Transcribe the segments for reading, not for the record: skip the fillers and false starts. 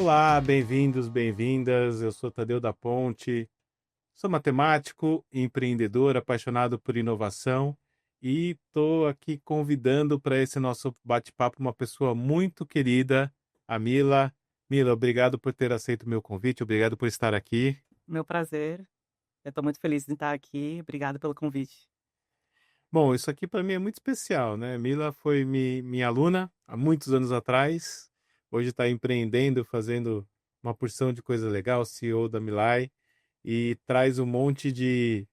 Olá, bem-vindos, bem-vindas. Eu sou Tadeu da Ponte, sou matemático, empreendedor, apaixonado por inovação e estou aqui convidando para esse nosso bate-papo uma pessoa muito querida, a Mila. Mila, obrigado por ter aceito o meu convite, obrigado por estar aqui. Meu prazer. Eu estou muito feliz em estar aqui. Obrigada pelo convite. Bom, isso aqui para mim é muito especial, né? Mila foi minha aluna há muitos anos atrás, hoje está empreendendo, fazendo uma porção de coisa legal, CEO da Milai, e traz um monte de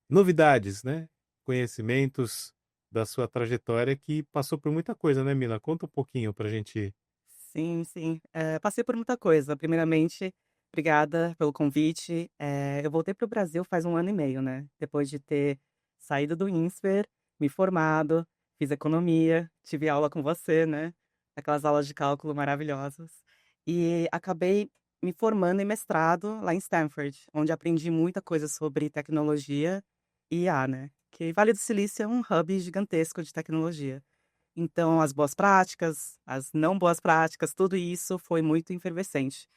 novidades, né? Conhecimentos da sua trajetória que passou por muita coisa, né, Mila? Conta um pouquinho pra gente. Sim, sim. Passei por muita coisa. Primeiramente, obrigada pelo convite. Eu voltei para o Brasil faz 1 ano e meio, né? Depois de ter saído do INSPER, me formado, fiz economia, tive aula com você, né? Aquelas aulas de cálculo maravilhosas. E acabei me formando em mestrado lá em Stanford, onde aprendi muita coisa sobre tecnologia e IA, né? Que Vale do Silício é um hub gigantesco de tecnologia. Então, as boas práticas, as não boas práticas, tudo isso foi muito efervescente.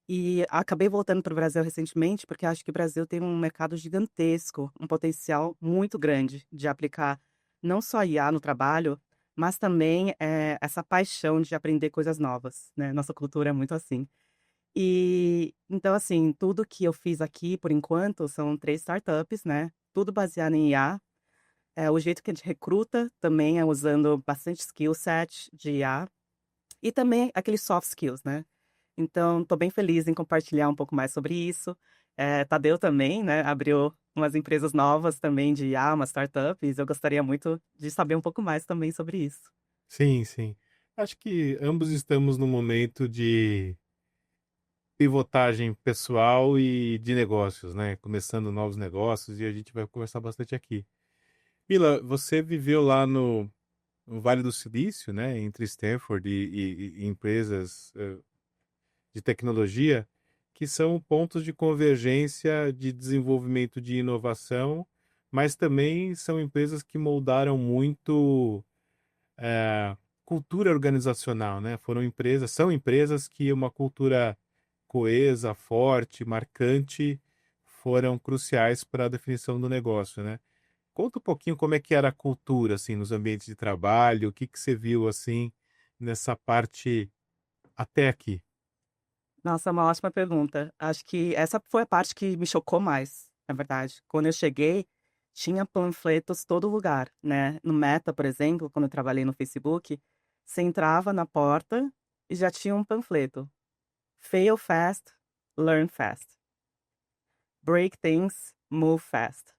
E acabei voltando para o Brasil recentemente, porque acho que o Brasil tem um mercado gigantesco, um potencial muito grande de aplicar não só IA no trabalho, mas também essa paixão de aprender coisas novas, né? Nossa cultura é muito assim. E então, assim, tudo que eu fiz aqui, por enquanto, são 3 startups, né? Tudo baseado em IA. O jeito que a gente recruta também é usando bastante skill set de IA e também aqueles soft skills, né. Então estou bem feliz em compartilhar um pouco mais sobre isso. Tadeu também, né, abriu umas empresas novas também de IA, umas startups, eu gostaria muito de saber um pouco mais também sobre isso. Sim, sim. Acho que ambos estamos num momento de pivotagem pessoal e de negócios, né? Começando novos negócios e a gente vai conversar bastante aqui. Mila, você viveu lá no Vale do Silício, né? Entre Stanford e empresas de tecnologia, que são pontos de convergência de desenvolvimento de inovação, mas também são empresas que moldaram muito cultura organizacional, né? São empresas que uma cultura coesa, forte, marcante, foram cruciais para a definição do negócio, né? Conta um pouquinho como é que era a cultura, assim, nos ambientes de trabalho, o que que você viu, assim, nessa parte até aqui. Nossa, é uma ótima pergunta. Acho que essa foi a parte que me chocou mais, na verdade. Quando eu cheguei, tinha panfletos todo lugar, né. No Meta, por exemplo, quando eu trabalhei no Facebook, você entrava na porta e já tinha um panfleto: "Fail fast, learn fast. Break things, move fast",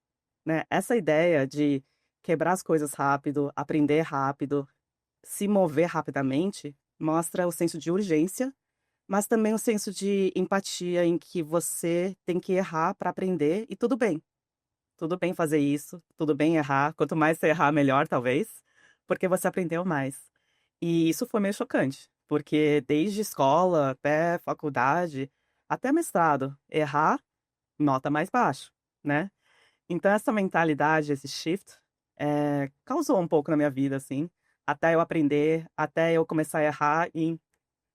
né. Essa ideia de quebrar as coisas rápido, aprender rápido, se mover rapidamente, mostra o senso de urgência, mas também um senso de empatia em que você tem que errar para aprender e tudo bem. Tudo bem fazer isso, tudo bem errar, quanto mais você errar melhor talvez, porque você aprendeu mais. E isso foi meio chocante, porque desde escola até faculdade, até mestrado, errar, nota mais baixo, né. Então essa mentalidade, esse shift, causou um pouco na minha vida, assim, até eu aprender, até eu começar a errar e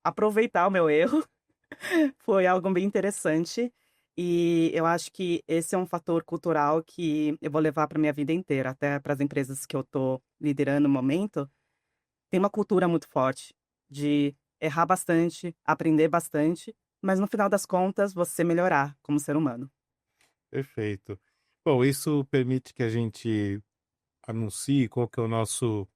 aproveitar o meu erro. Foi algo bem interessante, e eu acho que esse é um fator cultural que eu vou levar para minha vida inteira, até para as empresas que eu tô liderando no momento, tem uma cultura muito forte de errar bastante, aprender bastante, mas no final das contas você melhorar como ser humano. Perfeito. Bom, isso permite que a gente anuncie qual que é o nosso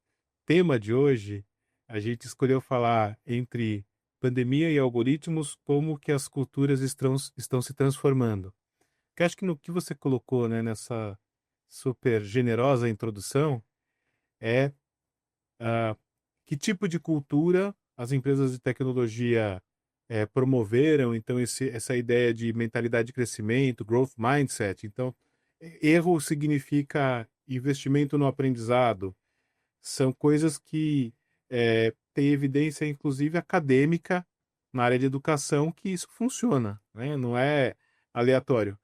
tema de hoje. A gente escolheu falar entre pandemia e algoritmos, como que as culturas estão se transformando. Que acho que no que você colocou, né, nessa super generosa introdução, é que tipo de cultura as empresas de tecnologia promoveram. Então, essa ideia de mentalidade de crescimento, growth mindset. Então, erro significa investimento no aprendizado. São coisas que têm evidência, inclusive acadêmica, na área de educação, que isso funciona, né? Não é aleatório.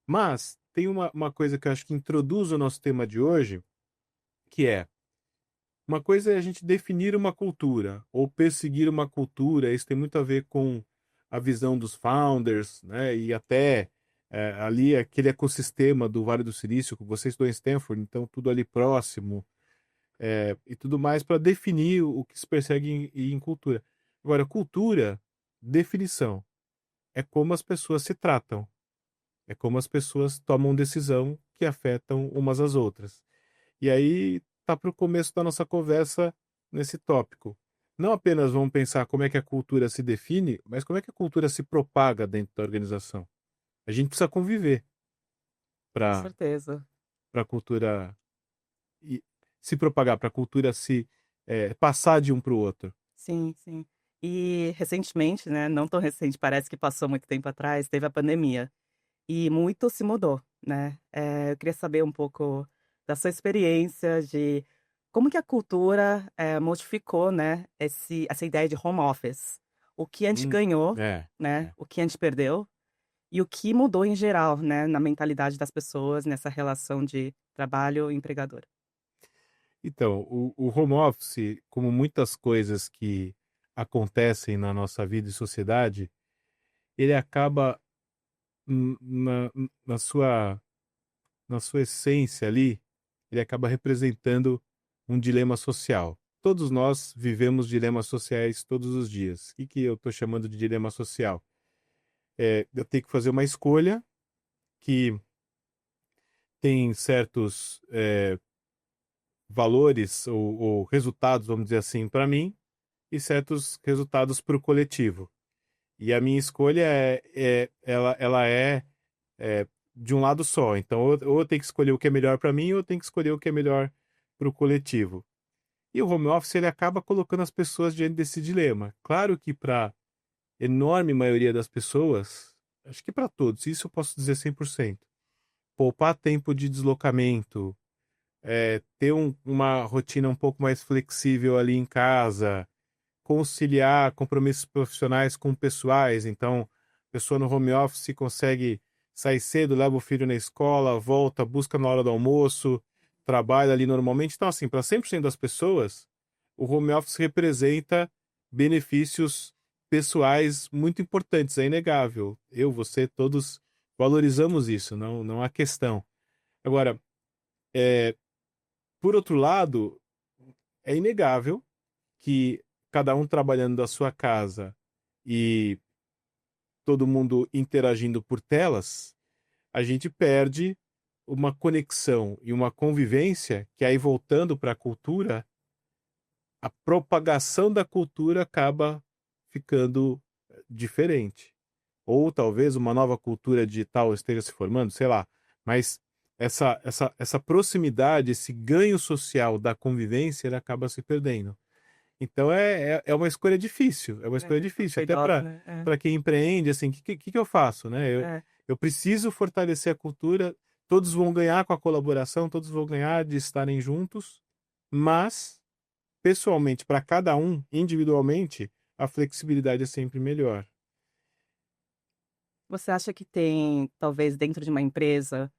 Mas tem uma coisa que eu acho que introduz o nosso tema de hoje, que é uma coisa é a gente definir uma cultura ou perseguir uma cultura. Isso tem muito a ver com a visão dos founders, né? E até ali aquele ecossistema do Vale do Silício, que você estudou em Stanford, então tudo ali próximo, e tudo mais para definir o que se persegue em cultura. Agora, cultura, definição, é como as pessoas se tratam, é como as pessoas tomam decisão que afetam umas às outras. E aí tá para o começo da nossa conversa nesse tópico. Não apenas vamos pensar como é que a cultura se define, mas como é que a cultura se propaga dentro da organização. A gente precisa conviver Com para certeza. a cultura e se propagar, para a cultura se passar de um para o outro. Sim, sim. E recentemente, né, não tão recente, parece que passou muito tempo atrás, teve a pandemia. E muito se mudou, né. Eu queria saber um pouco da sua experiência de como que a cultura, modificou, né, essa ideia de home office. O que a gente Hum, ganhou, é, né, é. o que a gente perdeu, e o que mudou em geral, né, na mentalidade das pessoas nessa relação de trabalho e empregador. Então, o home office, como muitas coisas que acontecem na nossa vida e sociedade, ele acaba na sua essência ali, ele acaba representando um dilema social. Todos nós vivemos dilemas sociais todos os dias. O que, que eu estou chamando de dilema social? Eu tenho que fazer uma escolha que tem certos valores ou resultados, vamos dizer assim, para mim, e certos resultados para o coletivo. E a minha escolha ela é de um lado só. Então, ou eu tenho que escolher o que é melhor para mim, ou eu tenho que escolher o que é melhor para o coletivo. E o home office ele acaba colocando as pessoas diante desse dilema. Claro que para enorme maioria das pessoas, acho que para todos, isso eu posso dizer 100%, poupar tempo de deslocamento, ter uma rotina um pouco mais flexível ali em casa, conciliar compromissos profissionais com pessoais. Então, a pessoa no home office consegue sair cedo, leva o filho na escola, volta, busca na hora do almoço, trabalha ali normalmente. Então, assim, para 100% das pessoas, o home office representa benefícios pessoais muito importantes, é inegável. Eu, você, todos valorizamos isso, não há questão. Agora, é, por outro lado, é inegável que cada um trabalhando da sua casa e todo mundo interagindo por telas, a gente perde uma conexão e uma convivência que aí voltando para a cultura, a propagação da cultura acaba ficando diferente. Ou talvez uma nova cultura digital esteja se formando, sei lá. Mas essa proximidade, esse ganho social da convivência, ele acaba se perdendo. Então é uma escolha difícil, é uma escolha É um difícil, até trade-off, né. para quem empreende, assim, o que eu faço, né? É. Eu preciso fortalecer a cultura, todos vão ganhar com a colaboração, todos vão ganhar de estarem juntos, mas, pessoalmente, para cada um, individualmente, a flexibilidade é sempre melhor. Você acha que tem, talvez dentro de uma empresa,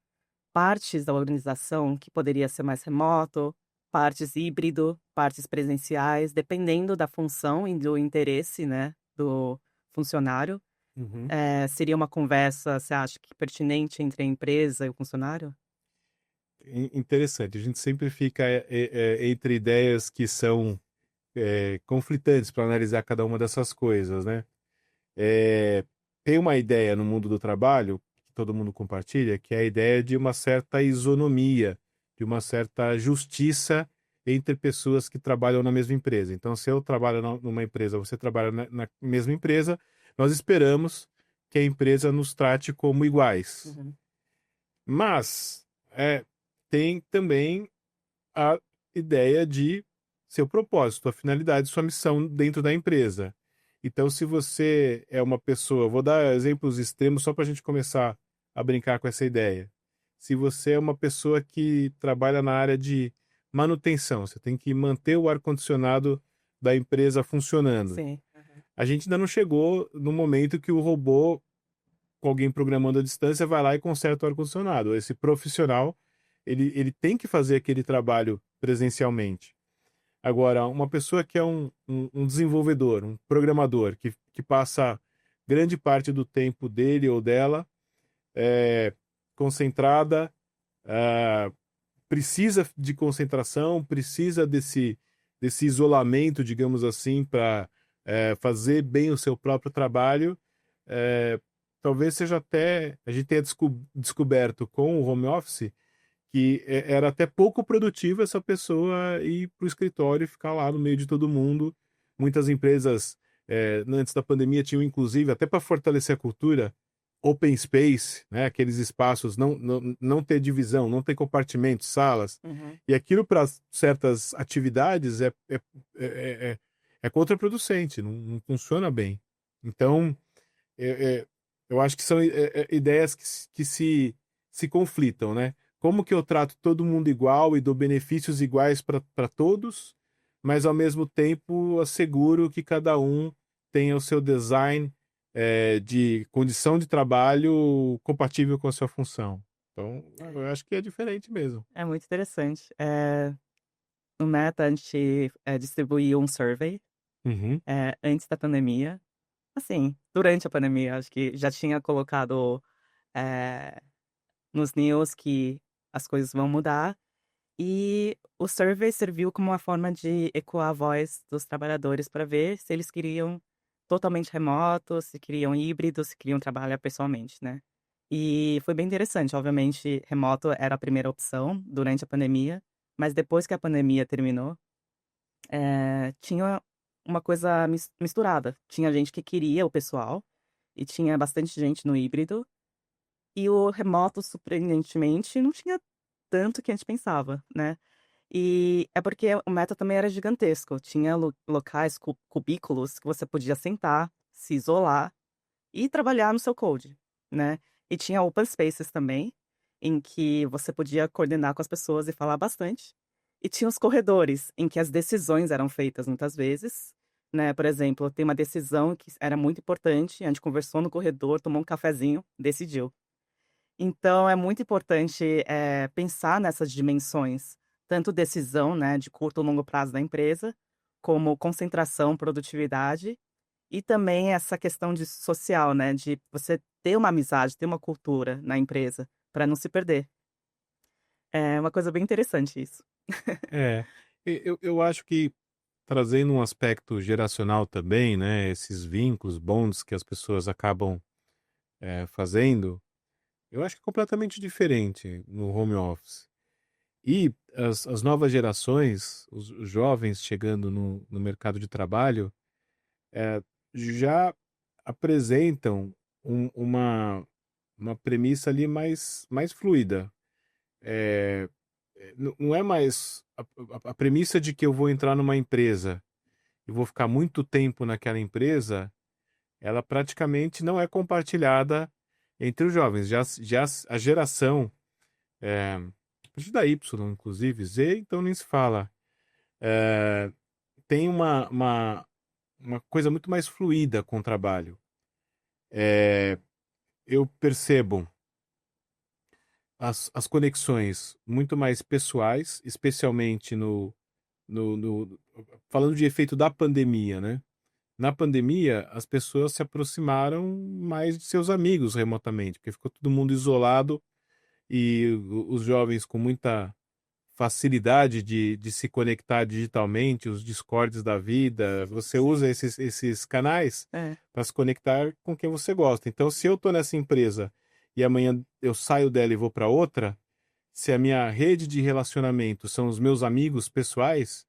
partes da organização que poderia ser mais remoto, partes híbrido, partes presenciais, dependendo da função e do interesse, né, do funcionário. Uhum. Seria uma conversa, você acha que pertinente entre a empresa e o funcionário? Interessante, a gente sempre fica entre ideias que são conflitantes para analisar cada uma dessas coisas, né? É, tem uma ideia no mundo do trabalho, que todo mundo compartilha, que é a ideia de uma certa isonomia, de uma certa justiça entre pessoas que trabalham na mesma empresa. Então, se eu trabalho numa empresa, você trabalha na mesma empresa, nós esperamos que a empresa nos trate como iguais. Uhum. Mas tem também a ideia de seu propósito, a finalidade, sua missão dentro da empresa. Então, se você é uma pessoa, vou dar exemplos extremos só para a gente começar a brincar com essa ideia. Se você é uma pessoa que trabalha na área de manutenção, você tem que manter o ar-condicionado da empresa funcionando. Sim. Aham. A gente ainda não chegou no momento que o robô, com alguém programando à distância, vai lá e conserta o ar-condicionado. Esse profissional, ele tem que fazer aquele trabalho presencialmente. Agora, uma pessoa que é um desenvolvedor, um programador, que passa grande parte do tempo dele ou dela concentrada, ah, precisa de concentração, precisa desse isolamento, digamos assim, para fazer bem o seu próprio trabalho. eh, Talvez seja até, a gente tenha descoberto com o home office que era até pouco produtivo essa pessoa ir para o escritório e ficar lá no meio de todo mundo. Muitas empresas, antes da pandemia, tinham inclusive, até para fortalecer a cultura, open space, né? Aqueles espaços, não ter divisão, não ter compartimentos, salas. Uhum. E aquilo para certas atividades é contraproducente, não funciona bem. Então, é, é, eu acho que são ideias que se conflitam, né? Como que eu trato todo mundo igual e dou benefícios iguais para todos, mas ao mesmo tempo asseguro que cada um tenha o seu design de condição de trabalho compatível com a sua função. Então, eu acho que é diferente mesmo. É muito interessante. No Meta, a gente distribuiu um survey Uhum, antes da pandemia. Assim, durante a pandemia, acho que já tinha colocado eh, nos news que as coisas vão mudar. E o survey serviu como uma forma de ecoar a voz dos trabalhadores para ver se eles queriam totalmente remoto, se queriam híbrido, se queriam trabalhar pessoalmente, né? E foi bem interessante. Obviamente, remoto era a primeira opção durante a pandemia, mas depois que a pandemia terminou, tinha uma coisa misturada. Tinha gente que queria o pessoal e tinha bastante gente no híbrido, e o remoto, surpreendentemente, não tinha tanto que a gente pensava, né? E é porque o Meta também era gigantesco. Tinha locais, cubículos que você podia sentar, se isolar e trabalhar no seu code, né? E tinha open spaces também, em que você podia coordenar com as pessoas e falar bastante. E tinha os corredores, em que as decisões eram feitas muitas vezes, né? Por exemplo, tem uma decisão que era muito importante, a gente conversou no corredor, tomou um cafezinho, decidiu. Então é muito importante, pensar nessas dimensões, tanto decisão, né, de curto ou longo prazo da empresa, como concentração, produtividade, e também essa questão de social, né, de você ter uma amizade, ter uma cultura na empresa, para não se perder. É uma coisa bem interessante isso. é. Eu acho que trazendo um aspecto geracional também, né? Esses vínculos, bonds que as pessoas acabam fazendo, eu acho que é completamente diferente no home office. E as novas gerações, os jovens chegando no mercado de trabalho, já apresentam uma premissa ali mais fluida. Não é mais a premissa de que eu vou entrar numa empresa e vou ficar muito tempo naquela empresa, ela praticamente não é compartilhada entre os jovens. Já a geração, a partir da Y, inclusive, Z, então nem se fala, tem uma coisa muito mais fluida com o trabalho. Eu percebo as conexões muito mais pessoais, especialmente falando de efeito da pandemia, né? Na pandemia, as pessoas se aproximaram mais de seus amigos remotamente, porque ficou todo mundo isolado e os jovens com muita facilidade de se conectar digitalmente, os Discords da vida, você usa esses canais É, para se conectar com quem você gosta. Então, se eu estou nessa empresa e amanhã eu saio dela e vou para outra, se a minha rede de relacionamento são os meus amigos pessoais,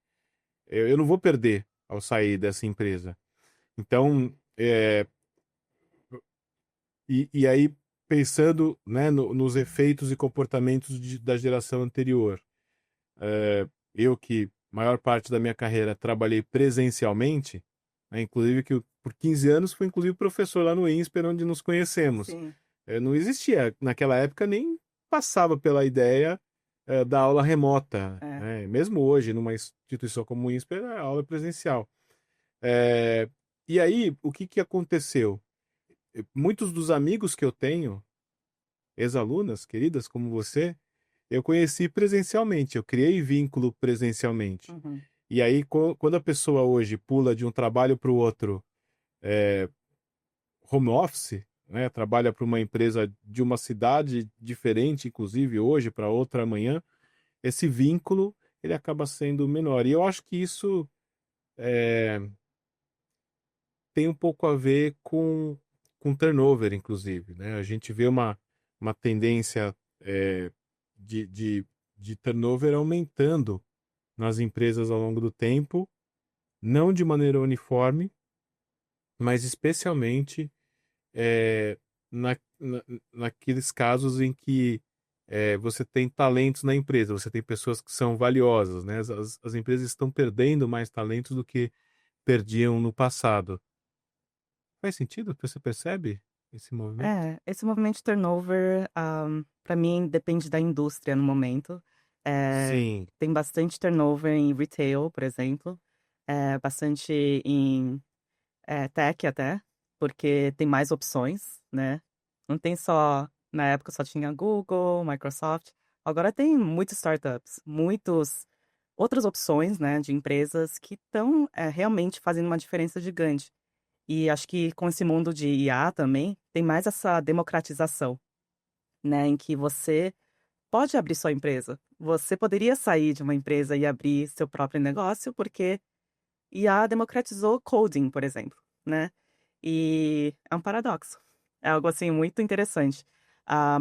eu não vou perder ao sair dessa empresa. Então, e aí, pensando, né, nos efeitos e comportamentos da geração anterior, eu que, maior parte da minha carreira, trabalhei presencialmente, né, inclusive que por 15 anos fui inclusive professor lá no INSPER, onde nos conhecemos. sim. Não existia, naquela época, nem passava pela ideia da aula remota, É. né? Mesmo hoje, numa instituição como o INSPER, a aula é presencial. É, e aí, o que que aconteceu? Muitos dos amigos que eu tenho, ex-alunas queridas como você, eu conheci presencialmente, eu criei vínculo presencialmente. Uhum. E aí, quando a pessoa hoje pula de um trabalho para o outro, home office, né, trabalha para uma empresa de uma cidade diferente, inclusive hoje para outra amanhã, esse vínculo ele acaba sendo menor. E eu acho que isso eh, tem um pouco a ver com turnover, inclusive, né? A gente vê uma tendência de, de, de turnover aumentando nas empresas ao longo do tempo, não de maneira uniforme, mas especialmente eh, naqueles casos em que você tem talentos na empresa, você tem pessoas que são valiosas, né? As empresas estão perdendo mais talentos do que perdiam no passado. Faz sentido? Você percebe esse movimento? Esse movimento de turnover, para mim depende da indústria no momento. Sim, Tem bastante turnover em retail, por exemplo, bastante em, tech até, porque tem mais opções, né. Não tem só na época só tinha Google, Microsoft, agora tem muitos startups, muitos outras opções, né, de empresas que estão, realmente fazendo uma diferença gigante. E acho que com esse mundo de IA também, tem mais essa democratização, né, em que você pode abrir sua empresa. Você poderia sair de uma empresa e abrir seu próprio negócio, porque IA democratizou coding, por exemplo, né. E é um paradoxo. É algo, assim, muito interessante.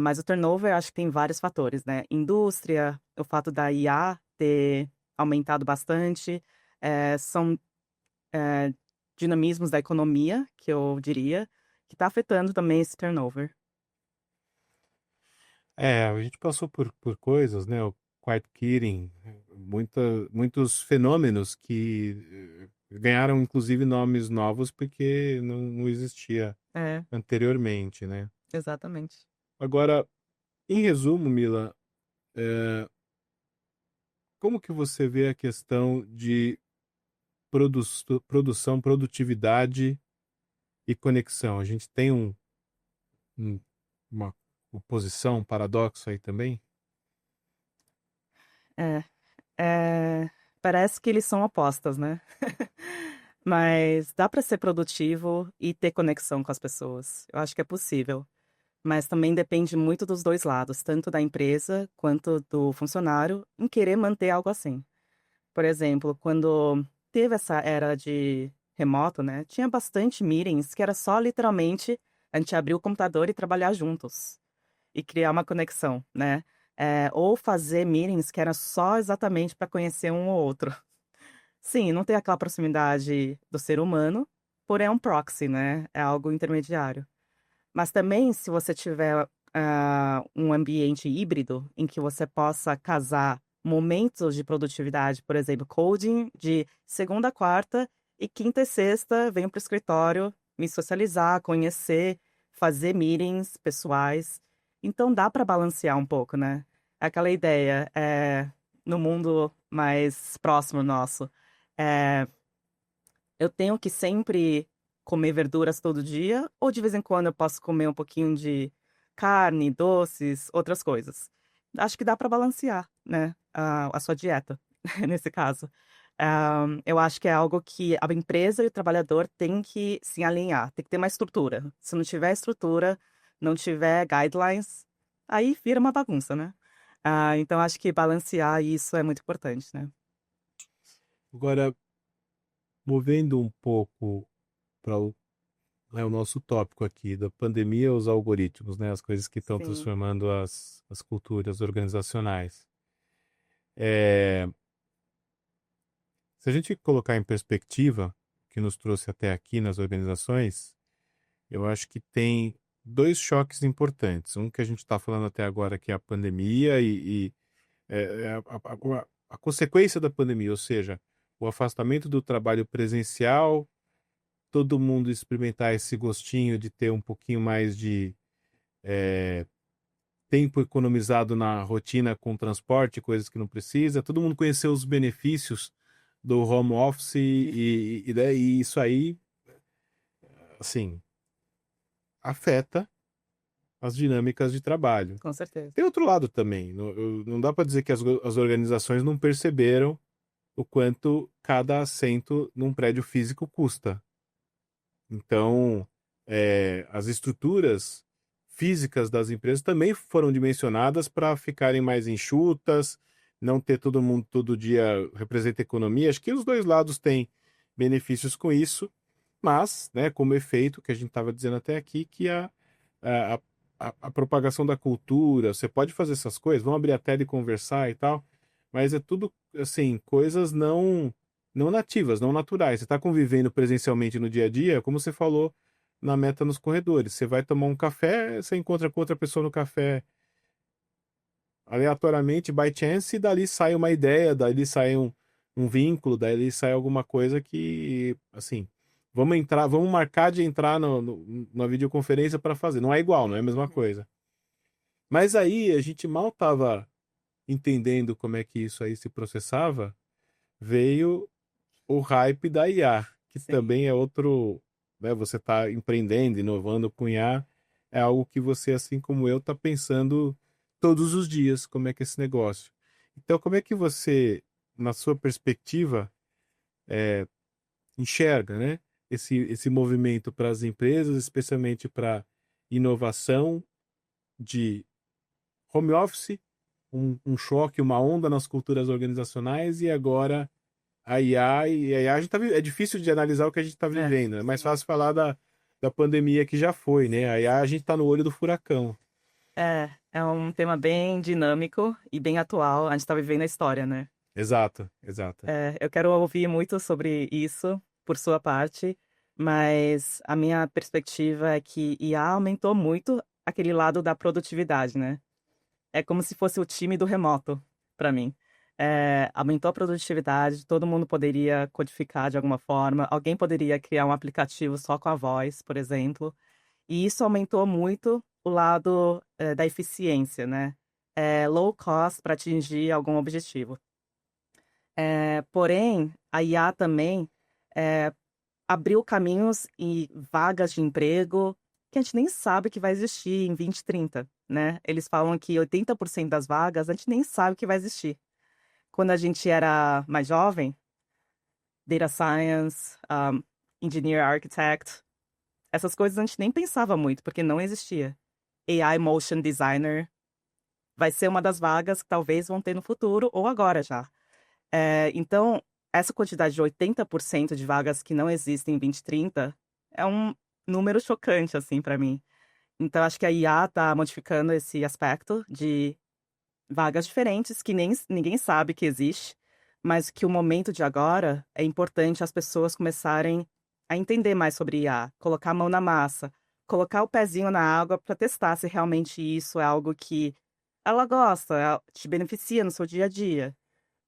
Mas o turnover acho que tem vários fatores, né. Indústria, o fato da IA ter aumentado bastante, são eh, dinamismos da economia, que eu diria, que está afetando também esse turnover. a gente passou por coisas, né? O quiet quitting, muitos fenômenos que ganharam inclusive nomes novos porque não existia É, anteriormente, né? exatamente. Agora, em resumo, Mila, eh, como que você vê a questão de produção, produtividade e conexão? A gente tem um- uma oposição, um paradoxo aí também? É, parece que eles são opostas, né. Mas dá para ser produtivo e ter conexão com as pessoas. Eu acho que é possível, mas também depende muito dos 2 lados, tanto da empresa quanto do funcionário, em querer manter algo assim. Por exemplo, quando teve essa era de remoto, né, tinha bastante meetings que era só literalmente a gente abrir o computador e trabalhar juntos, e criar uma conexão, né. Ou fazer meetings que era só exatamente para conhecer um ou outro. Sim, não tem aquela proximidade do ser humano, porém é um proxy, né, é algo intermediário. Mas também se você tiver, um ambiente híbrido em que você possa casar momentos de produtividade, por exemplo, coding de segunda a quarta e quinta e sexta venho para o escritório me socializar, conhecer, fazer meetings pessoais. Então dá para balancear um pouco, né. É aquela ideia, no mundo mais próximo nosso, eh eu tenho que sempre comer verduras todo dia ou de vez em quando eu posso comer um pouquinho de carne, doces, outras coisas? Acho que dá para balancear, né, a sua dieta, nesse caso. Eu acho que é algo que a empresa e o trabalhador têm que se alinhar, tem que ter uma estrutura. Se não tiver estrutura, não tiver guidelines, aí vira uma bagunça, né. Então acho que balancear isso é muito importante, né. Agora, movendo um pouco para o nosso tópico aqui da pandemia, os algoritmos, né, as coisas que estão Sim. transformando as culturas organizacionais. É, se a gente colocar em perspectiva o que nos trouxe até aqui nas organizações, eu acho que tem dois choques importantes. Um que a gente está falando até agora, que é a pandemia a consequência da pandemia, ou seja, o afastamento do trabalho presencial, todo mundo experimentar esse gostinho de ter um pouquinho mais de tempo economizado na rotina com transporte, coisas que não precisa, todo mundo conhecer os benefícios do home office e isso aí, assim, afeta as dinâmicas de trabalho. Com certeza. Tem outro lado também, não dá para dizer que as organizações não perceberam o quanto cada assento num prédio físico custa. Então, as estruturas físicas das empresas também foram dimensionadas para ficarem mais enxutas, não ter todo mundo todo dia representa economia. Acho que os dois lados têm benefícios com isso, mas, né, como efeito que a gente estava dizendo até aqui, que a, a propagação da cultura, você pode fazer essas coisas, vamos abrir a tela e conversar e tal, mas é tudo, assim, coisas não nativas, não naturais. Você está convivendo presencialmente no dia a dia, como você falou na meta nos corredores. Você vai tomar um café, você encontra com outra pessoa no café aleatoriamente, by chance, e dali sai uma ideia, dali sai um vínculo, dali sai alguma coisa que, assim, vamos marcar de entrar na videoconferência para fazer. Não é igual, não é a mesma coisa. Mas aí a gente mal estava entendendo como é que isso aí se processava, veio o hype da IA, que Sim. também é outro, né, você está empreendendo, inovando com IA, é algo que você, assim como eu, está pensando todos os dias, como é que é esse negócio. Então, como é que você, na sua perspectiva, enxerga, né, esse movimento para as empresas, especialmente para inovação de home office, um choque, uma onda nas culturas organizacionais e agora a IA, e a IA a gente é difícil de analisar o que a gente está É, vivendo. É mais sim. fácil falar da pandemia que já foi, né? A IA a gente está no olho do furacão. É um tema bem dinâmico e bem atual. A gente está vivendo a história, né? Exato, exato. Eu quero ouvir muito sobre isso, por sua parte, mas a minha perspectiva é que IA aumentou muito aquele lado da produtividade, né? É como se fosse o time do remoto, para mim. Aumentou a produtividade, todo mundo poderia codificar de alguma forma, alguém poderia criar um aplicativo só com a voz, por exemplo, e isso aumentou muito o lado, da eficiência, né? Low cost para atingir algum objetivo. Porém, a IA também eh, abriu caminhos e vagas de emprego que a gente nem sabe que vai existir em 2030, né? Eles falam que 80% das vagas a gente nem sabe que vai existir. Quando a gente era mais jovem, data science, engineer architect, essas coisas a gente nem pensava muito, porque não existia. AI motion designer vai ser uma das vagas que talvez vão ter no futuro ou agora já. Então, essa quantidade de 80% de vagas que não existem em 2030 é um número chocante, assim, para mim. Então, acho que a IA está modificando esse aspecto de vagas diferentes que nem ninguém sabe que existe, mas que o momento de agora é importante as pessoas começarem a entender mais sobre IA, colocar a mão na massa, colocar o pezinho na água para testar se realmente isso é algo que ela gosta, te beneficia no seu dia a dia.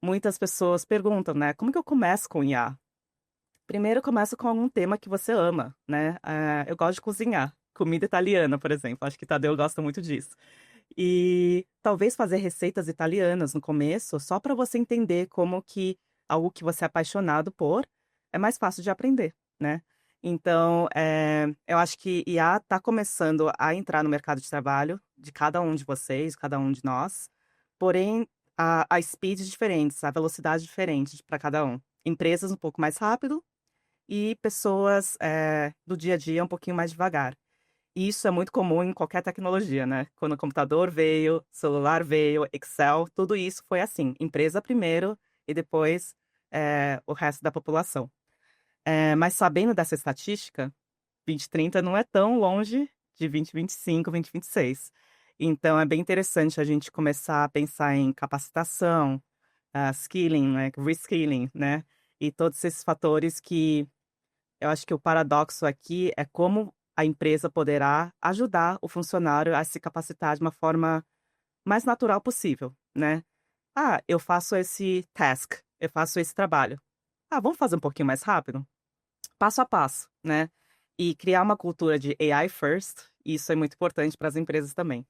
Muitas pessoas perguntam, né, como que eu começo com IA? Primeiro, começa com algum tema que você ama, né? Eu gosto de cozinhar, comida italiana, por exemplo. Acho que Tadeu gosta muito disso. E talvez fazer receitas italianas no começo, só para você entender como que algo que você é apaixonado por é mais fácil de aprender, né? Então, eu acho que IA está começando a entrar no mercado de trabalho de cada um de vocês, cada um de nós. Porém, a speeds diferentes, a velocidade diferente para cada um. Empresas um pouco mais rápido e pessoas do dia a dia um pouquinho mais devagar. E isso é muito comum em qualquer tecnologia, né? Quando o computador veio, celular veio, Excel, tudo isso foi assim: empresa primeiro e depois o resto da população. Mas sabendo dessa estatística, 2030 não é tão longe de 2025, 2026. Então é bem interessante a gente começar a pensar em capacitação, skilling, né, reskilling, né? E todos esses fatores que eu acho que o paradoxo aqui é como a empresa poderá ajudar o funcionário a se capacitar de uma forma mais natural possível, né? Ah, eu faço esse task, eu faço esse trabalho. Ah, vamos fazer um pouquinho mais rápido? Passo a passo, né? E criar uma cultura de AI first, isso é muito importante para as empresas também.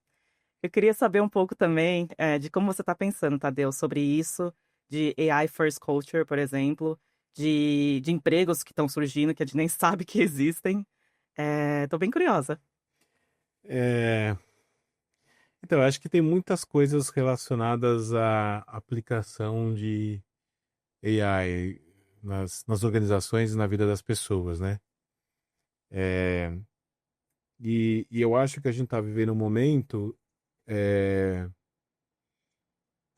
Eu queria saber um pouco também de como você está pensando, Tadeu, sobre isso, de AI first culture, por exemplo, de empregos que estão surgindo que a gente nem sabe que existem. Tô bem curiosa. É, então, eu acho que tem muitas coisas relacionadas à aplicação de AI nas organizações e na vida das pessoas, né? E eu acho que a gente está vivendo um momento, é,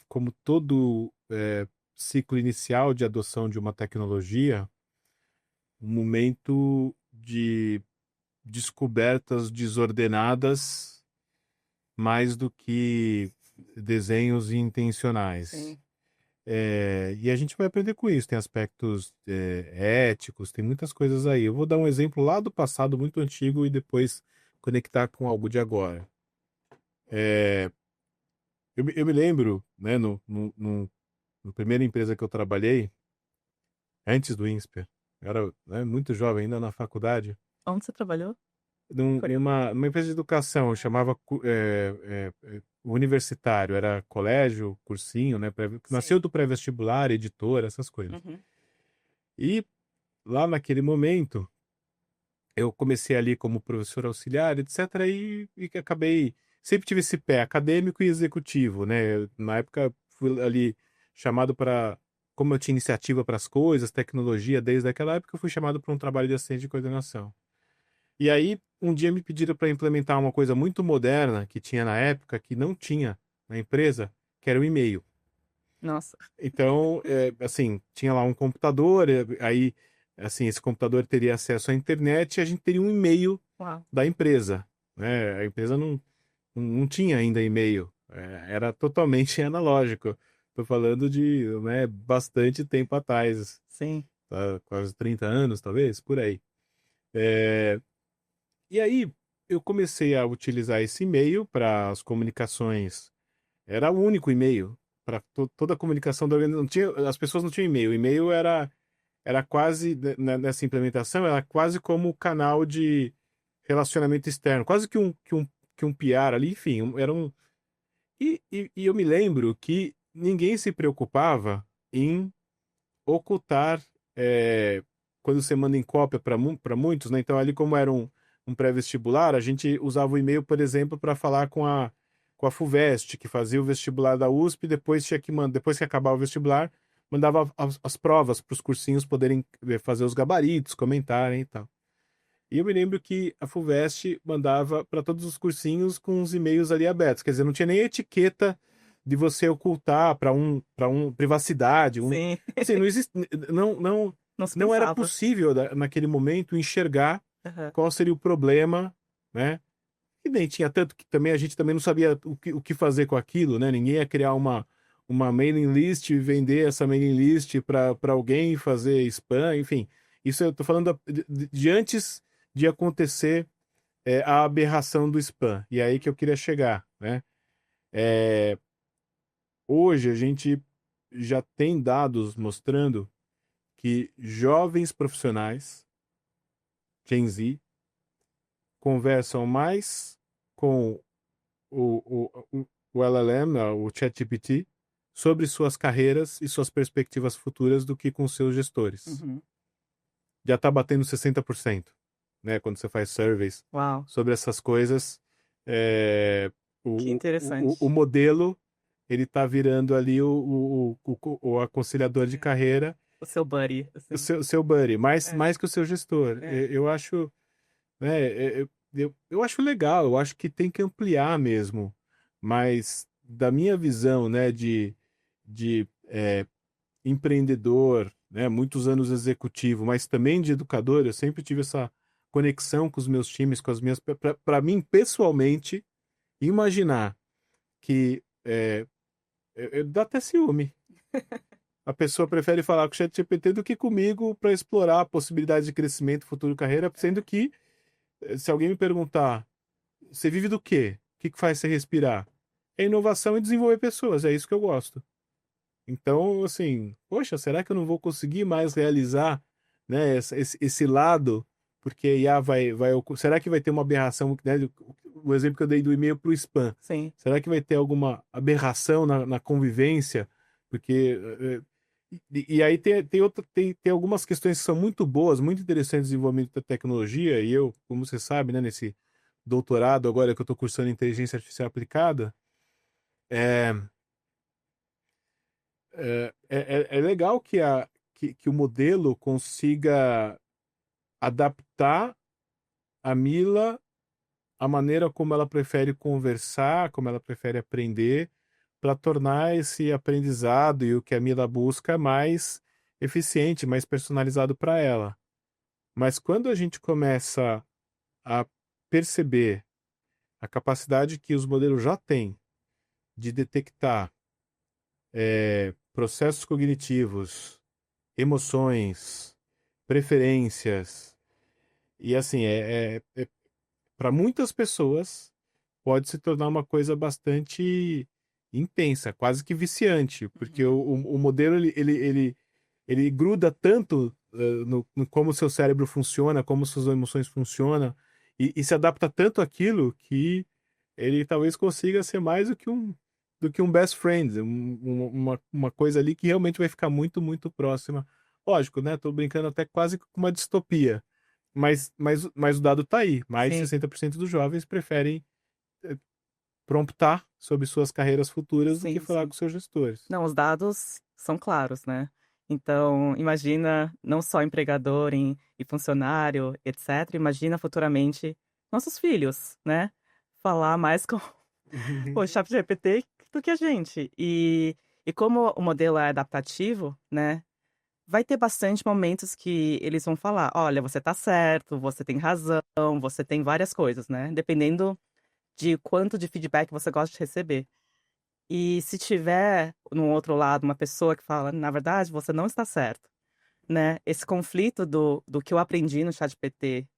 como todo ciclo inicial de adoção de uma tecnologia, um momento de descobertas desordenadas mais do que desenhos intencionais. Sim. E a gente vai aprender com isso. Tem aspectos éticos, tem muitas coisas aí. Eu vou dar um exemplo lá do passado muito antigo e depois conectar com algo de agora. Eu me lembro, né, no primeira empresa que eu trabalhei, antes do INSPER, eu era, né, muito jovem, ainda na faculdade, Onde você trabalhou? Curioso. numa empresa de educação, eu chamava universitário, era colégio, cursinho, né, Sim. nasceu do pré-vestibular, editora, essas coisas. Uhum. E lá naquele momento, eu comecei ali como professor auxiliar, etc., e acabei. Sempre tive esse pé acadêmico e executivo, né? Na época, fui ali chamado para. Como eu tinha iniciativa para as coisas, tecnologia, desde aquela época, eu fui chamado para um trabalho de assistente de coordenação. E aí, um dia me pediram para implementar uma coisa muito moderna que tinha na época, que não tinha na empresa, que era o e-mail. Nossa. Então, assim, tinha lá um computador, aí, assim, esse computador teria acesso à internet e a gente teria um e-mail Uau. da empresa, né? A empresa não tinha ainda e-mail, era totalmente analógico. Estou falando de, né, bastante tempo atrás, Sim. tá? Quase 30 anos, talvez, por aí. E aí, eu comecei a utilizar esse e-mail para as comunicações. Era o único e-mail para toda a comunicação da organização. Não tinha, as pessoas não tinham e-mail. O e-mail era quase, nessa implementação, era quase como o canal de relacionamento externo, quase que um PR ali, enfim, era um. E eu me lembro que ninguém se preocupava em ocultar, quando você manda em cópia para muitos, né? Então, ali, como era um pré-vestibular, a gente usava o e-mail, por exemplo, para falar com a FUVEST, que fazia o vestibular da USP, e depois tinha que depois que acabava o vestibular, mandava as provas para os cursinhos poderem fazer os gabaritos, comentarem e tal. E eu me lembro que a FUVEST mandava para todos os cursinhos com os e-mails ali abertos, quer dizer, não tinha nem etiqueta de você ocultar para um privacidade, Sim. assim, não existe, não, não, Não se não era pensava. possível naquele momento enxergar Aham. qual seria o problema, né? E nem tinha tanto que também a gente também não sabia o que fazer com aquilo, né? Ninguém ia criar uma mailing list e vender essa mailing list para alguém fazer spam, enfim. Isso eu tô falando de antes de acontecer a aberração do spam. E é aí que eu queria chegar, né? Hoje a gente já tem dados mostrando que jovens profissionais, Gen Z, conversam mais com o LLM, né, o ChatGPT, sobre suas carreiras e suas perspectivas futuras do que com seus gestores. Uhum. Já está batendo 60%, né? Quando você faz surveys Uau. sobre essas coisas, é, Que o interessante. modelo ele está virando ali o aconselhador de É. carreira, O seu buddy, o assim. seu buddy, É. mais que o seu gestor. É. Eu acho, né, eu acho legal, eu acho que tem que ampliar mesmo, mas da minha visão, né, de empreendedor, né, muitos anos executivo, mas também de educador, eu sempre tive essa conexão com os meus times, com as minhas. Para mim, pessoalmente, imaginar que. Dá até ciúme. A pessoa prefere falar com o ChatGPT do que comigo para explorar a possibilidade de crescimento, futuro carreira, sendo que, se alguém me perguntar, você vive do quê? O que faz você respirar? É inovação e desenvolver pessoas, é isso que eu gosto. Então, assim, poxa, será que eu não vou conseguir mais realizar, né, esse lado? Porque a IA será que vai ter uma aberração, né, o exemplo que eu dei do e-mail para o spam? Sim. Será que vai ter alguma aberração na convivência? Porque, e aí tem algumas questões que são muito boas, muito interessantes no desenvolvimento da tecnologia, e eu, como você sabe, né, nesse doutorado agora que eu estou cursando inteligência artificial aplicada, é, é legal que o modelo consiga adaptar a Mila a maneira como ela prefere conversar, como ela prefere aprender, para tornar esse aprendizado e o que a Mila busca mais eficiente, mais personalizado para ela. Mas quando a gente começa a perceber a capacidade que os modelos já têm de detectar processos cognitivos, emoções, preferências, e assim, para muitas pessoas pode se tornar uma coisa bastante intensa, quase que viciante, porque Uhum. o modelo ele gruda tanto no como o seu cérebro funciona, como suas emoções funcionam, e se adapta tanto àquilo que ele talvez consiga ser mais do que um best friend, uma coisa ali que realmente vai ficar muito, muito próxima. Lógico, né? Tô brincando até quase com uma distopia. Mas o dado tá aí. Mais de Sim, 60% dos jovens preferem eh, promptar sobre suas carreiras futuras do que sim, falar sim. com seus gestores. Não, os dados são claros, né? Então, imagina não só empregador e funcionário, etc. Imagina futuramente nossos filhos, né? Falar mais com o ChatGPT do que a gente. E como o modelo é adaptativo, né? Vai ter bastante momentos que eles vão falar: olha, você tá certo, você tem razão, você tem várias coisas, né? Dependendo de quanto de feedback você gosta de receber. E se tiver, no outro lado, uma pessoa que fala: "Na verdade, você não está certo", né, esse conflito do que eu aprendi no ChatGPT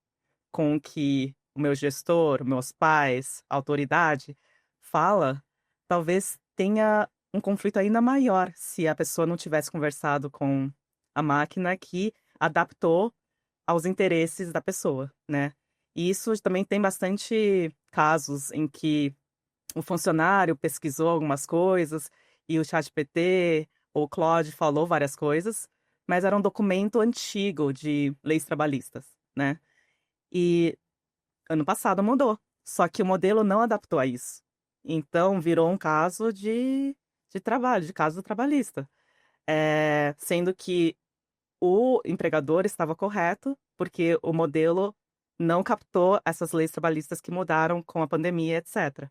com o que o meu gestor, meus pais, a autoridade fala, talvez tenha um conflito ainda maior se a pessoa não tivesse conversado com a máquina que adaptou aos interesses da pessoa, né. E isso também tem bastante casos em que o funcionário pesquisou algumas coisas e o ChatGPT ou o Claude falou várias coisas, mas era um documento antigo de leis trabalhistas, né. E ano passado mudou, só que o modelo não adaptou a isso. Então virou um caso de trabalho, de caso trabalhista. Sendo que o empregador estava correto, porque o modelo não captou essas leis trabalhistas que mudaram com a pandemia, etc.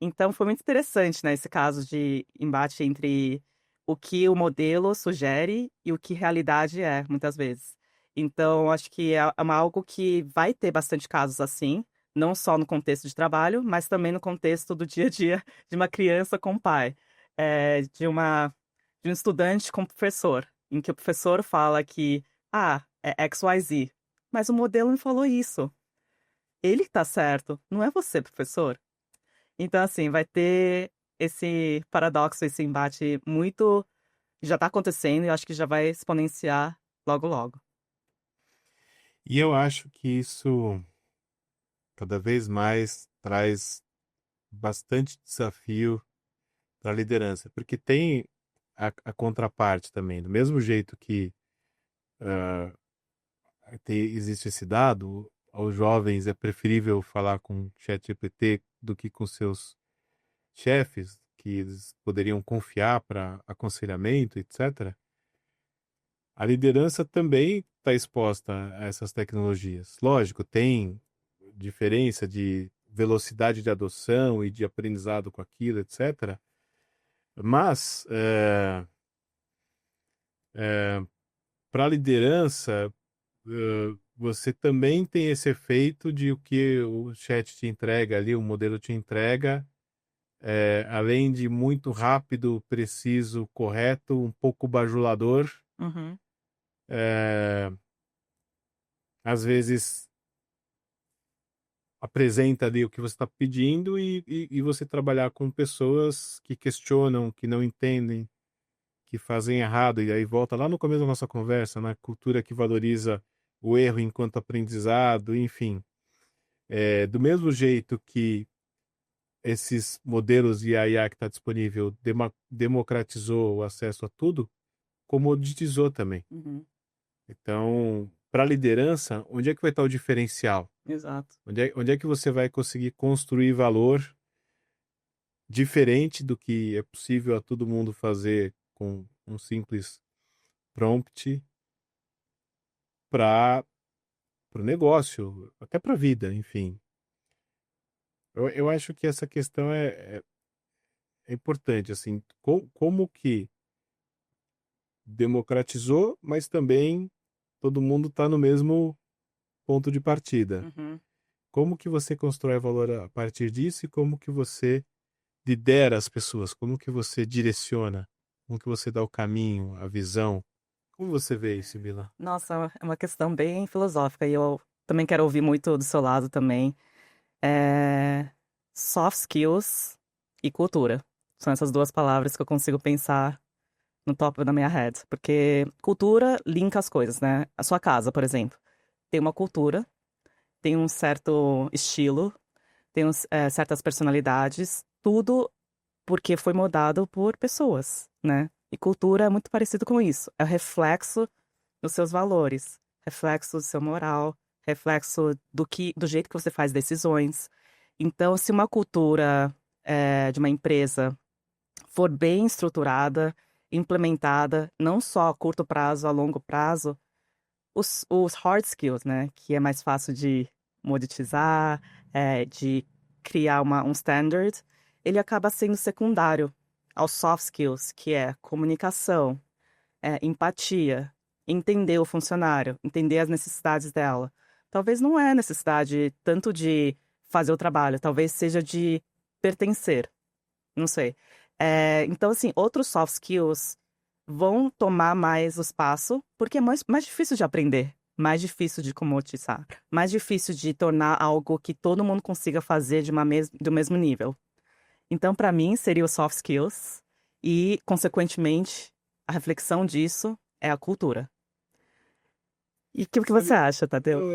Então foi muito interessante, né, esse caso de embate entre o que o modelo sugere e o que realidade é, muitas vezes. Então acho que é uma algo que vai ter bastante casos assim, não só no contexto de trabalho, mas também no contexto do dia a dia de uma criança com o pai, de um estudante com o professor, em que o professor fala que: "Ah, é XYZ", mas o modelo me falou isso. Ele que tá certo, não é você, professor. Então, assim, vai ter esse paradoxo, esse embate muito já tá acontecendo e eu acho que já vai exponenciar logo, logo. E eu acho que isso cada vez mais traz bastante desafio para a liderança, porque tem a contraparte também. Do mesmo jeito que existe esse dado, aos jovens é preferível falar com o ChatGPT do que com seus chefes, que eles poderiam confiar para aconselhamento, etc. A liderança também está exposta a essas tecnologias. Lógico, tem diferença de velocidade de adoção e de aprendizado com aquilo, etc. Mas, para a liderança, você também tem esse efeito de o que o chat te entrega ali, o modelo te entrega, além de muito rápido, preciso, correto, um pouco bajulador, Uhum, é, às vezes apresenta ali o que você está pedindo e você trabalhar com pessoas que questionam, que não entendem, que fazem errado, e aí volta lá no começo da nossa conversa, na cultura que valoriza o erro enquanto aprendizado, enfim. Do mesmo jeito que esses modelos de IA que está disponível democratizou o acesso a tudo, comoditizou também. uhum, Então, para a liderança, onde é que vai estar o diferencial? exato. Onde é que você vai conseguir construir valor diferente do que é possível a todo mundo fazer com um simples prompt para o negócio, até para a vida, enfim. Eu acho que essa questão é importante, assim, como que democratizou, mas também todo mundo está no mesmo ponto de partida. Uhum. Como que você constrói valor a partir disso e como que você lidera as pessoas? Como que você direciona? Como que você dá o caminho, a visão? Como você vê isso, Bila? Nossa, é uma questão bem filosófica e eu também quero ouvir muito do seu lado também. É... Soft skills e cultura. São essas duas palavras que eu consigo pensar no top da minha head. Porque cultura linka as coisas, né? A sua casa, por exemplo, tem uma cultura, tem um certo estilo, tem certas personalidades, tudo porque foi moldado por pessoas, né? E cultura é muito parecido com isso. É o reflexo dos seus valores, reflexo do seu moral, reflexo do jeito que você faz decisões. Então, se uma cultura de uma empresa for bem estruturada, implementada, não só a curto prazo, a longo prazo, os hard skills, né, que é mais fácil de monetizar, de criar um standard, ele acaba sendo secundário aos soft skills, que é comunicação, empatia, entender o funcionário, entender as necessidades dela. Talvez não é necessidade tanto de fazer o trabalho, talvez seja de pertencer, não sei. Então, assim, outros soft skills vão tomar mais o espaço, porque é mais difícil de aprender, mais difícil de comoditizar, mais difícil de tornar algo que todo mundo consiga fazer do mesmo nível. Então, para mim, seria os soft skills e, consequentemente, a reflexão disso é a cultura. E o que você Sabe, acha, Tadeu? não,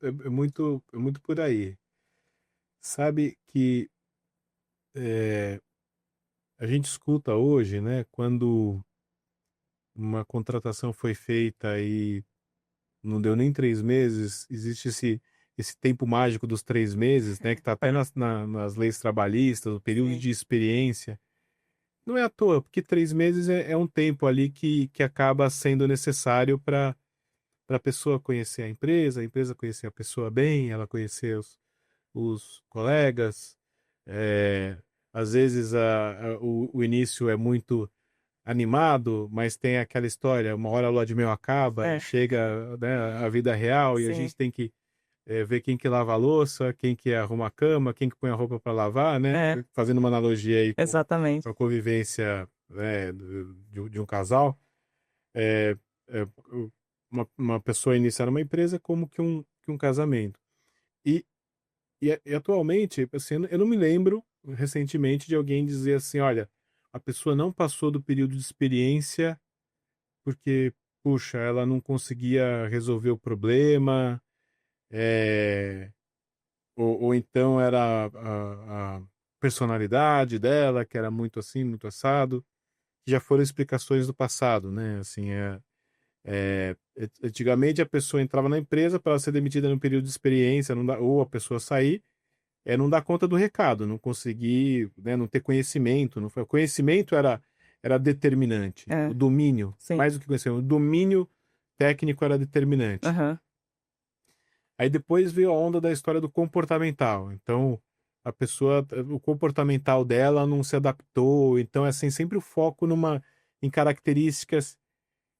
é muito por aí. Sabe que é, a gente escuta hoje, né, quando uma contratação foi feita e não deu nem 3 meses, existe esse tempo mágico dos 3 meses, né, que está até nas leis trabalhistas, o período Sim. de experiência. Não é à toa, porque 3 meses é um tempo ali que acaba sendo necessário para a pessoa conhecer a empresa conhecer a pessoa bem, ela conhecer os colegas. É, às vezes o início é muito animado, mas tem aquela história, uma hora a lua de mel acaba, É, chega, né, a vida real e a sim, gente tem que ver quem que lava a louça, quem que arruma a cama, quem que põe a roupa para lavar, né? é, Fazendo uma analogia aí com exatamente. a convivência, né, de um casal. É, é, uma pessoa iniciar uma empresa como que um casamento. E, e atualmente, assim, eu não me lembro recentemente de alguém dizer assim, olha, a pessoa não passou do período de experiência porque, puxa, ela não conseguia resolver o problema, é, ou então era a personalidade dela, que era muito assim, muito assado, que já foram explicações do passado, né? Assim, antigamente a pessoa entrava na empresa para ser demitida no período de experiência, ou a pessoa sair, não dar conta do recado, não conseguir, né, não ter conhecimento. Não foi, o conhecimento era determinante, o É, domínio, sim. mais do que conhecimento, o domínio técnico era determinante. Aham. Aí depois veio a onda da história do comportamental. Então, a pessoa, o comportamental dela não se adaptou. Então, é assim, sempre o foco em características.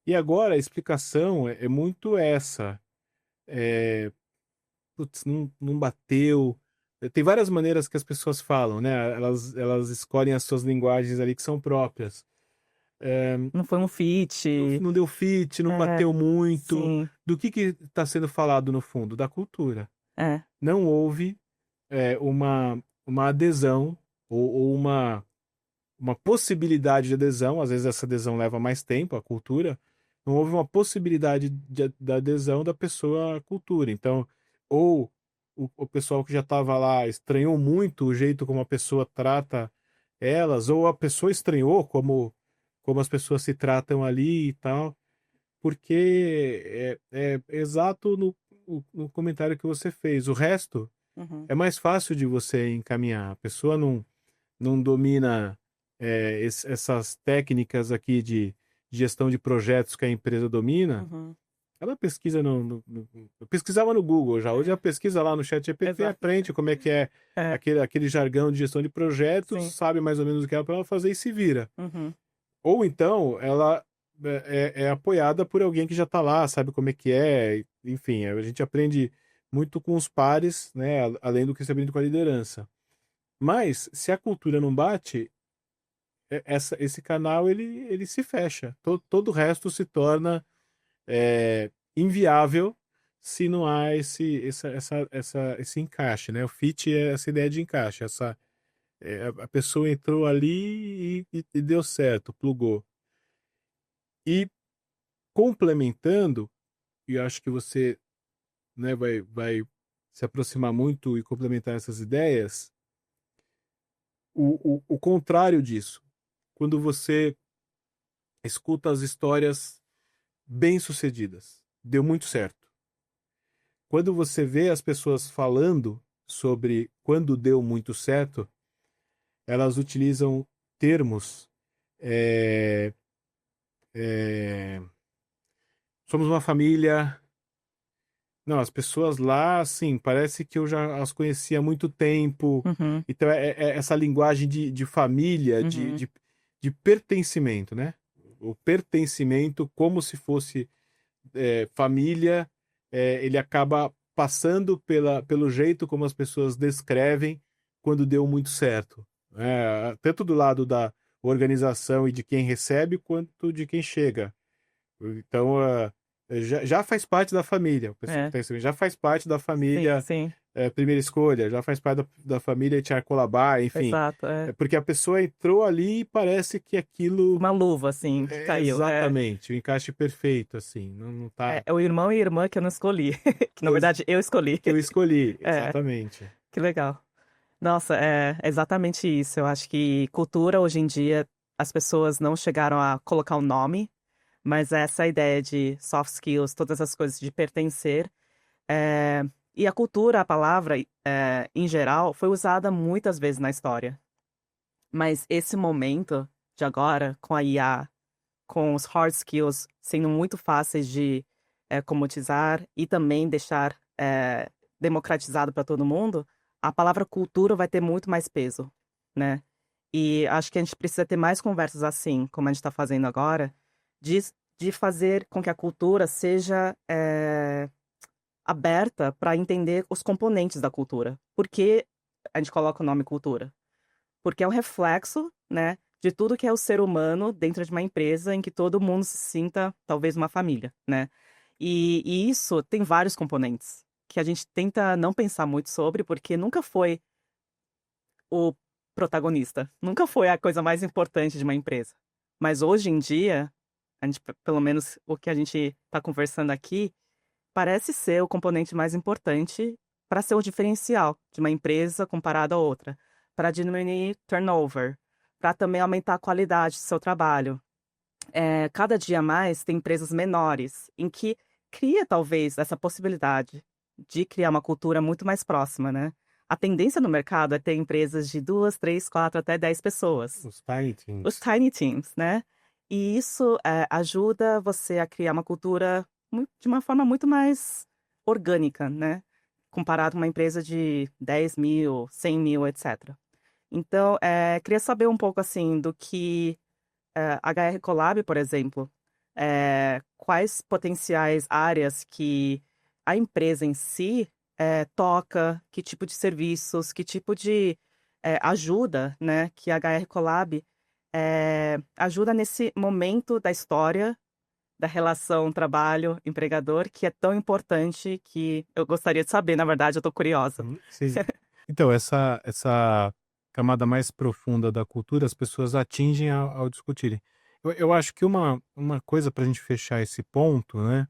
E agora a explicação é muito essa. É, putz, não bateu. Tem várias maneiras que as pessoas falam, né? Elas escolhem as suas linguagens ali que são próprias. Não foi um fit. Não deu fit, não É, bateu muito. sim. Do que está sendo falado no fundo? Da cultura. É. Não houve uma adesão ou uma possibilidade de adesão, às vezes essa adesão leva mais tempo, a cultura, não houve uma possibilidade da adesão da pessoa à cultura. Então, ou o pessoal que já estava lá estranhou muito o jeito como a pessoa trata elas, ou a pessoa estranhou como as pessoas se tratam ali e tal, porque é exato no comentário que você fez. O resto Uhum. é mais fácil de você encaminhar. A pessoa não domina essas técnicas aqui de gestão de projetos que a empresa domina, Uhum. Ela pesquisa eu pesquisava no Google já, hoje ela pesquisa lá no ChatGPT, Exato. aprende como é que é É, aquele jargão de gestão de projetos, sim. sabe mais ou menos o que é para ela fazer e se vira. Uhum. Ou então ela é apoiada por alguém que já está lá, sabe como é que é, enfim, a gente aprende muito com os pares, né, além do que se aprende com a liderança. Mas se a cultura não bate, esse canal ele se fecha. Todo o resto se torna inviável se não há esse encaixe, né? O fit é essa ideia de encaixe, a pessoa entrou ali e deu certo, plugou. E complementando, e eu acho que você, né, vai se aproximar muito e complementar essas ideias, o contrário disso. Quando você escuta as histórias bem-sucedidas, deu muito certo. Quando você vê as pessoas falando sobre quando deu muito certo, elas utilizam termos. é, é, Somos uma família. Não, as pessoas lá, assim, parece que eu já as conhecia há muito tempo. Uhum. Então, é essa linguagem de família, Uhum. de pertencimento, né? O pertencimento, como se fosse família, ele acaba passando pelo jeito como as pessoas descrevem quando deu muito certo. Tanto do lado da organização e de quem recebe, quanto de quem chega. Então, já faz parte da família. O pessoal que É, está recebendo já faz parte da sim, família sim. primeira escolha, já faz parte da família Etiar Colabá, enfim. Exato, é. Porque a pessoa entrou ali e parece que aquilo Uma luva, assim, que é caiu. É. exatamente o encaixe perfeito, assim. Não tá. É o irmão e irmã que eu não escolhi. Que na verdade eu escolhi. Que eu escolhi, É, exatamente. que legal. Nossa, é exatamente isso. Eu acho que cultura hoje em dia as pessoas não chegaram a colocar um nome, mas essa ideia de soft skills, todas as coisas de pertencer. é, E a cultura, a palavra, em geral, foi usada muitas vezes na história. Mas esse momento de agora, com a IA, com os hard skills sendo muito fáceis de comoditizar e também deixar democratizado para todo mundo, a palavra cultura vai ter muito mais peso, né? E acho que a gente precisa ter mais conversas assim, como a gente está fazendo agora, de, de fazer com que a cultura seja aberta para entender os componentes da cultura. Por que a gente coloca o nome cultura? Porque é o reflexo, né, de tudo que é o ser humano dentro de uma empresa em que todo mundo se sinta talvez uma família, né? E isso tem vários componentes que a gente tenta não pensar muito sobre, porque nunca foi o protagonista, nunca foi a coisa mais importante de uma empresa. Mas hoje em dia, a gente, pelo menos o que a gente está conversando aqui, parece ser o componente mais importante para ser o diferencial de uma empresa comparada a outra, para diminuir turnover, para também aumentar a qualidade do seu trabalho. Cada dia mais tem empresas menores em que cria talvez essa possibilidade de criar uma cultura muito mais próxima, né? A tendência no mercado é ter empresas de 2, 3, 4, até 10 pessoas. Os tiny Os teams. tiny teams, né? E isso ajuda você a criar uma cultura de uma forma muito mais orgânica, né? Comparado com uma empresa de 10 mil, 100 mil, etc. Então, queria saber um pouco, assim, do que HR Collab, por exemplo, quais potenciais áreas que a empresa em si toca, que tipo de serviços, que tipo de ajuda, né, que a HR Collab ajuda nesse momento da história da relação trabalho-empregador, que é tão importante que eu gostaria de saber, na verdade, eu estou curiosa. Sim. Então, essa camada mais profunda da cultura, as pessoas atingem ao discutirem. Eu acho que uma coisa para a gente fechar esse ponto, né?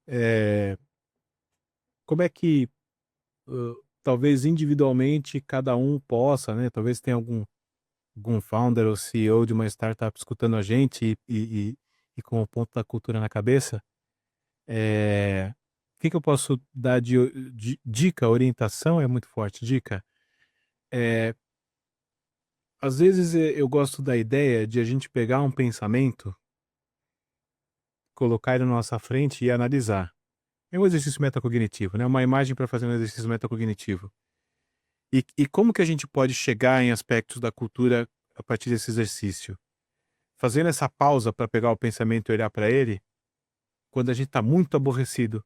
É, como é que talvez individualmente cada um possa, né? Talvez tenha algum founder ou CEO de uma startup escutando a gente e com o ponto da cultura na cabeça. O que que eu posso dar de dica? Orientação é muito forte. Dica. É, Às vezes eu gosto da ideia de a gente pegar um pensamento colocar ele na nossa frente e analisar. É um exercício metacognitivo, né? Uma imagem para fazer um exercício metacognitivo. E como que a gente pode chegar em aspectos da cultura a partir desse exercício? Fazendo essa pausa para pegar o pensamento e olhar para ele, quando a gente está muito aborrecido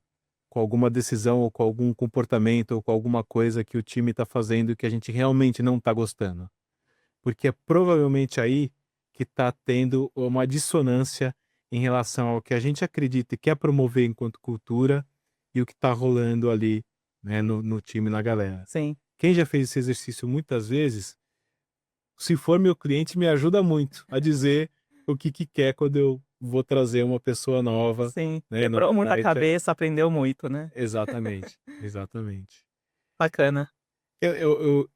com alguma decisão ou com algum comportamento ou com alguma coisa que o time está fazendo que a gente realmente não está gostando. Porque é provavelmente aí que está tendo uma dissonância em relação ao que a gente acredita e quer promover enquanto cultura e o que está rolando ali, né, no time, na galera. Sim, Quem já fez esse exercício muitas vezes, se for meu cliente, me ajuda muito a dizer o que quer quando eu vou trazer uma pessoa nova, sim. né, no Quebrou muito a site. cabeça, aprendeu muito, né. Exatamente, exatamente. Bacana.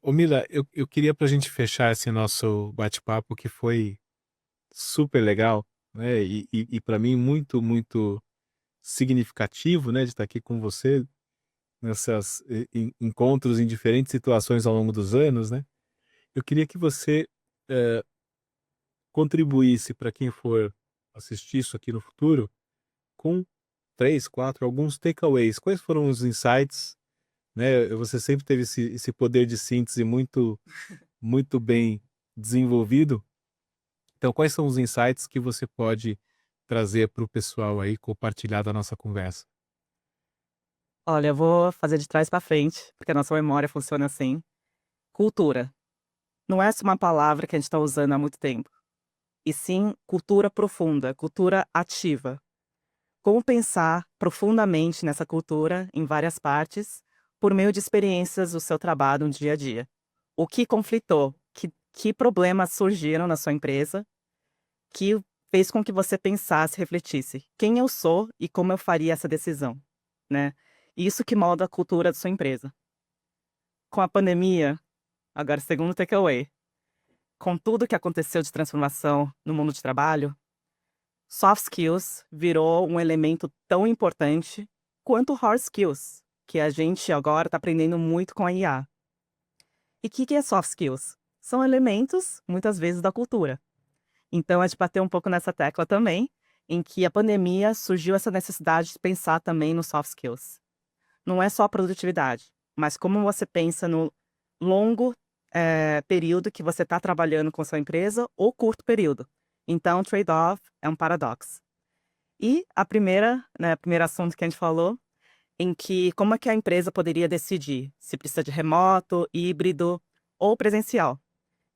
Ô Mila, eu queria pra gente fechar esse nosso bate-papo que foi super legal, né, e para mim muito, muito significativo, né, de estar aqui com você nessas encontros em diferentes situações ao longo dos anos, né. Eu queria que você, eh, contribuísse para quem for assistir isso aqui no futuro com 3, 4, alguns takeaways. Quais foram os insights, né, você sempre teve esse poder de síntese muito muito bem desenvolvido. Então, quais são os insights que você pode trazer para o pessoal aí, compartilhar da nossa conversa? Olha, eu vou fazer de trás para frente, porque a nossa memória funciona assim. Cultura. Não é só uma palavra que a gente está usando há muito tempo, e sim cultura profunda, cultura ativa. Como pensar profundamente nessa cultura em várias partes, por meio de experiências do seu trabalho no dia a dia. O que conflitou? Que problemas surgiram na sua empresa que fez com que você pensasse, refletisse: "Quem eu sou e como eu faria essa decisão?", né. Isso que molda a cultura da sua empresa. Com a pandemia, agora segundo takeaway, com tudo que aconteceu de transformação no mundo de trabalho, soft skills virou um elemento tão importante quanto hard skills, que a gente agora está aprendendo muito com a IA. E o que é soft skills? São elementos, muitas vezes, da cultura. Então a gente bateu um pouco nessa tecla também, em que a pandemia surgiu essa necessidade de pensar também nos soft skills. Não é só a produtividade, mas como você pensa no longo, período que você está trabalhando com sua empresa ou curto período. Então trade-off é um paradoxo. E a primeira, né, primeiro assunto que a gente falou, em que como é que a empresa poderia decidir se precisa de remoto, híbrido ou presencial.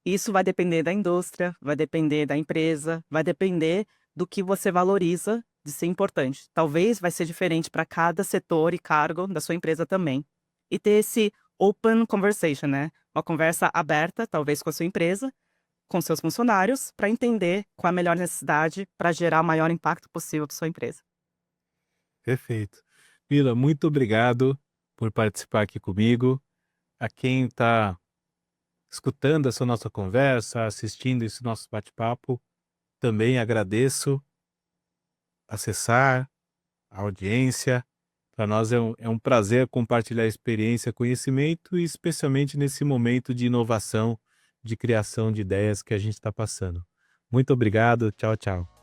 Isso vai depender da indústria, vai depender da empresa, vai depender do que você valoriza de ser importante. Talvez vai ser diferente para cada setor e cargo da sua empresa também. E ter esse open conversation, né? Uma conversa aberta, talvez com a sua empresa, com seus funcionários, para entender qual é a melhor necessidade para gerar o maior impacto possível para sua empresa. Perfeito. Mila, muito obrigado por participar aqui comigo. A quem está escutando essa nossa conversa, assistindo esse nosso bate-papo, também agradeço acessar a audiência. Para nós é um prazer compartilhar experiência, conhecimento e especialmente nesse momento de inovação, de criação de ideias que a gente está passando. Muito obrigado. Tchau, tchau.